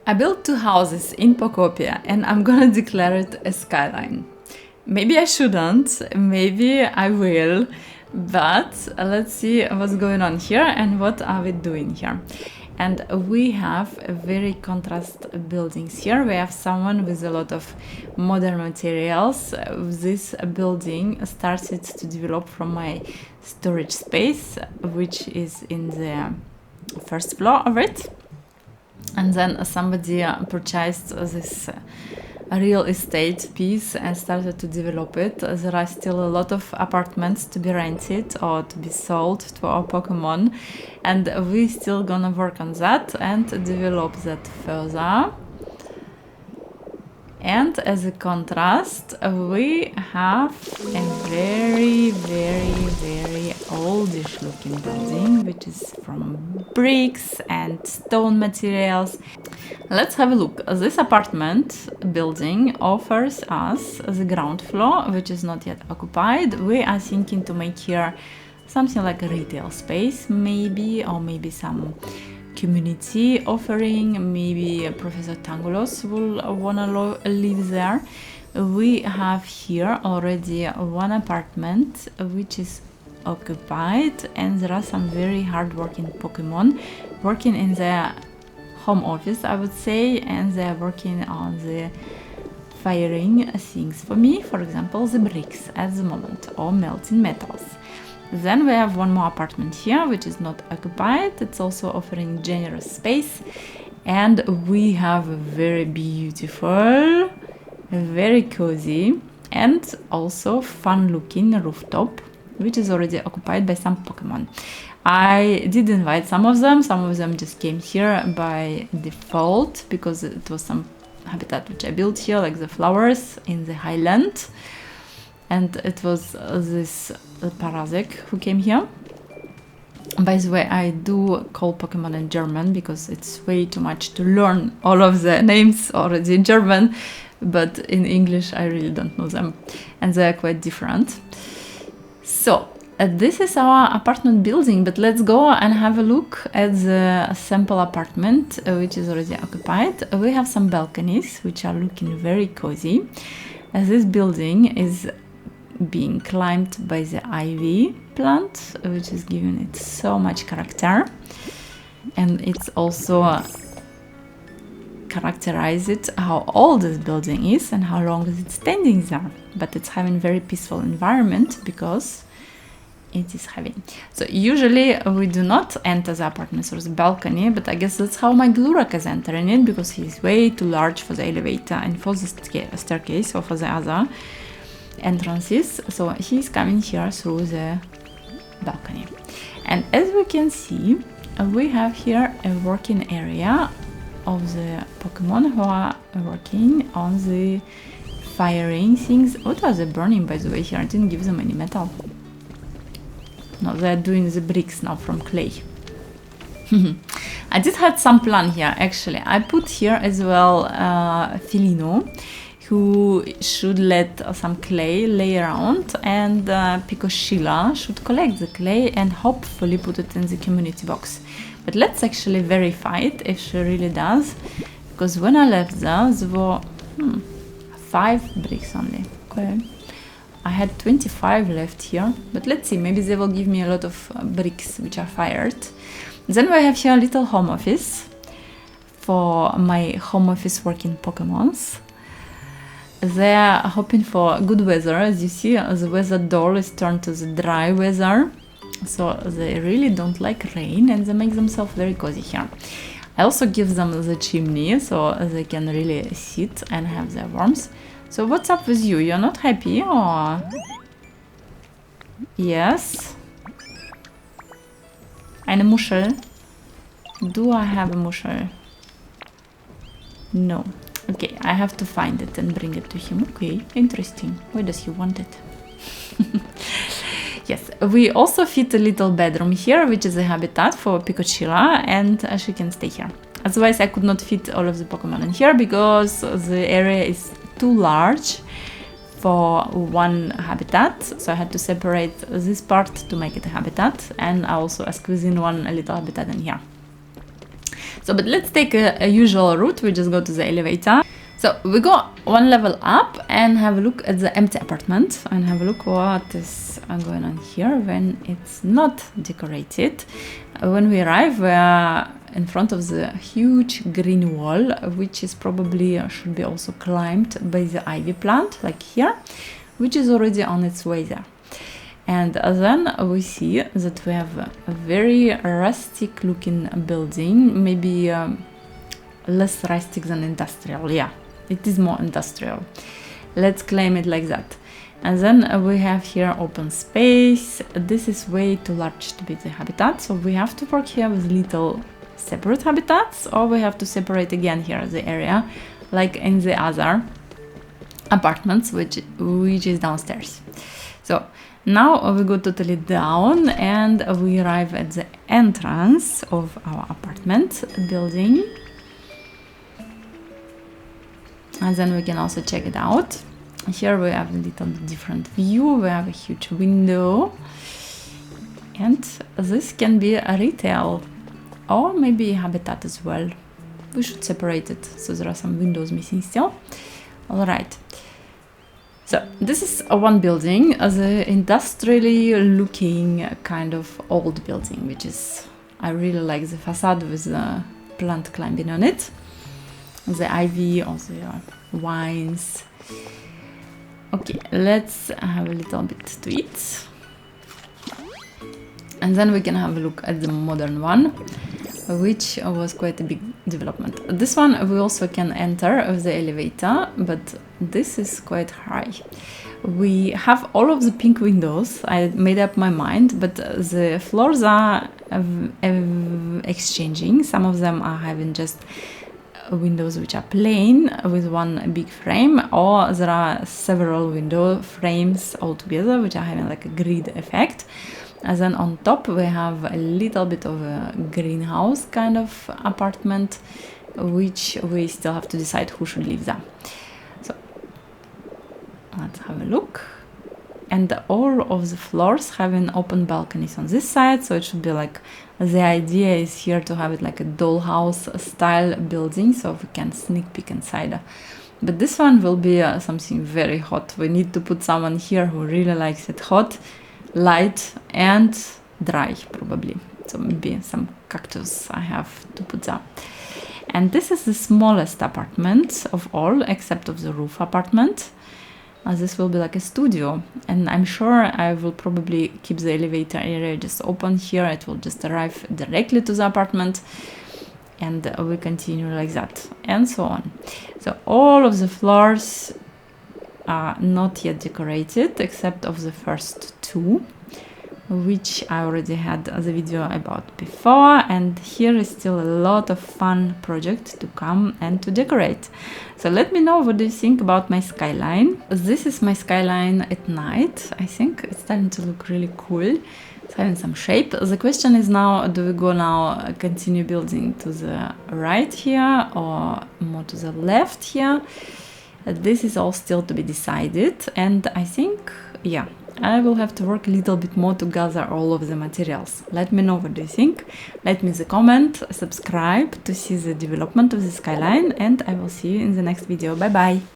I built 2 houses in Pokopia and I'm gonna declare it a skyline. Maybe I shouldn't, maybe I will, but let's see what's going on here and what are we doing here. And we have very contrast buildings here. We have someone with a lot of modern materials. This building started to develop from my storage space, which is in the first floor of it. And then somebody purchased this real estate piece and started to develop it. There are still a lot of apartments to be rented or to be sold to our Pokemon, and we're still gonna work on that and develop that further. And as a contrast, we have a very oldish looking building, which is from bricks and stone materials. Let's have a look. This apartment building offers us the ground floor, which is not yet occupied. We are thinking to make here something like a retail space, maybe, or maybe some community offering. Maybe Professor Tangulos will wanna live there. We have here already one apartment which is occupied, and there are some very hard-working Pokemon working in their home office, I would say, and they're working on the firing things for me, for example the bricks at the moment, or melting metals. Then we have one more apartment here which is not occupied. It's also offering generous space, and we have a very beautiful, very cozy and also fun looking rooftop which is already occupied by some Pokemon. I did invite some of them just came here by default because it was some habitat which I built here, like the flowers in the highland. And it was this Parasek who came here. By the way, I do call Pokemon in German because it's way too much to learn all of the names already in German, but in English I really don't know them, and they are quite different. So this is our apartment building, but let's go and have a look at the sample apartment which is already occupied. We have some balconies which are looking very cozy. This building is being climbed by the ivy plant, which is giving it so much character, and it's also characterized how old this building is and how long is it standing there, but it's having very peaceful environment because it is having. So usually we do not enter the apartment through the balcony, but I guess that's how my Glurak is entering it, because he's way too large for the elevator and for the staircase or for the other entrances, so he's coming here through the balcony. And as we can see, we have here a working area of the Pokemon who are working on the firing things. What are they burning, by the way? Here I didn't give them any metal. No, they're doing the bricks now from clay. I did have some plan here actually. I put here as well Felino, who should let some clay lay around, and Picoscilla should collect the clay and hopefully put it in the community box. But let's actually verify it if she really does, because when I left there were 5 bricks only. Okay, I had 25 left here, but let's see, maybe they will give me a lot of bricks which are fired. Then we have here a little home office for my home office working Pokemons. They are hoping for good weather. As you see, the weather door is turned to the dry weather, so they really don't like rain, and they make themselves very cozy here. I also give them the chimney so they can really sit and have their warmth. So what's up with you? You're not happy, or? Yes. Eine Muschel. Do I have a Muschel? No. Okay, I have to find it and bring it to him. Okay, interesting. Where does he want it? Yes, we also fit a little bedroom here, which is a habitat for Picoscilla, and she can stay here. Otherwise, I could not fit all of the Pokemon in here because the area is too large for one habitat. So I had to separate this part to make it a habitat, and I also squeeze in a little habitat in here. So, but let's take a usual route. We just go to the elevator. So we go one level up and have a look at the empty apartment and have a look what is going on here when it's not decorated. When we arrive, we are in front of the huge green wall, which is probably should be also climbed by the ivy plant, like here, which is already on its way there. And then we see that we have a very rustic looking building, maybe less rustic than industrial. Yeah, it is more industrial. Let's claim it like that. And then we have here open space. This is way too large to be the habitat, so we have to work here with little separate habitats, or we have to separate again here the area, like in the other apartments, which is downstairs. So now we go totally down and we arrive at the entrance of our apartment building. And then we can also check it out. Here we have a little different view. We have a huge window. And this can be a retail or maybe a habitat as well. We should separate it, so there are some windows missing still. All right. So this is one building, the industrially looking kind of old building, which is, I really like the facade with the plant climbing on it. The ivy or the vines. Okay, let's have a little bit to eat. And then we can have a look at the modern one, which was quite a big development. This one we also can enter with the elevator, but this is quite high. We have all of the pink windows. I made up my mind, but the floors are exchanging. Some of them are having just windows which are plain with one big frame, or there are several window frames all together which are having like a grid effect. And then on top we have a little bit of a greenhouse kind of apartment, which we still have to decide who should live there. So let's have a look. And all of the floors having open balconies on this side, so it should be like, the idea is here to have it like a dollhouse style building, so we can sneak peek inside. But this one will be something very hot. We need to put someone here who really likes it hot, light and dry probably. So maybe some cactus I have to put there. And this is the smallest apartment of all, except of the roof apartment. This will be like a studio, and I'm sure I will probably keep the elevator area just open here. It will just arrive directly to the apartment, and we continue like that, and so on. So all of the floors are not yet decorated, except of the first two, which I already had the video about before, and here is still a lot of fun project to come and to decorate. So let me know what do you think about my skyline. This is my skyline at night. I think it's starting to look really cool. It's having some shape. The question is now, do we go now continue building to the right here or more to the left here? This is all still to be decided, and I think, yeah, I will have to work a little bit more to gather all of the materials. Let me know what do you think. Let me the comment, subscribe to see the development of the skyline, and I will see you in the next video. Bye bye!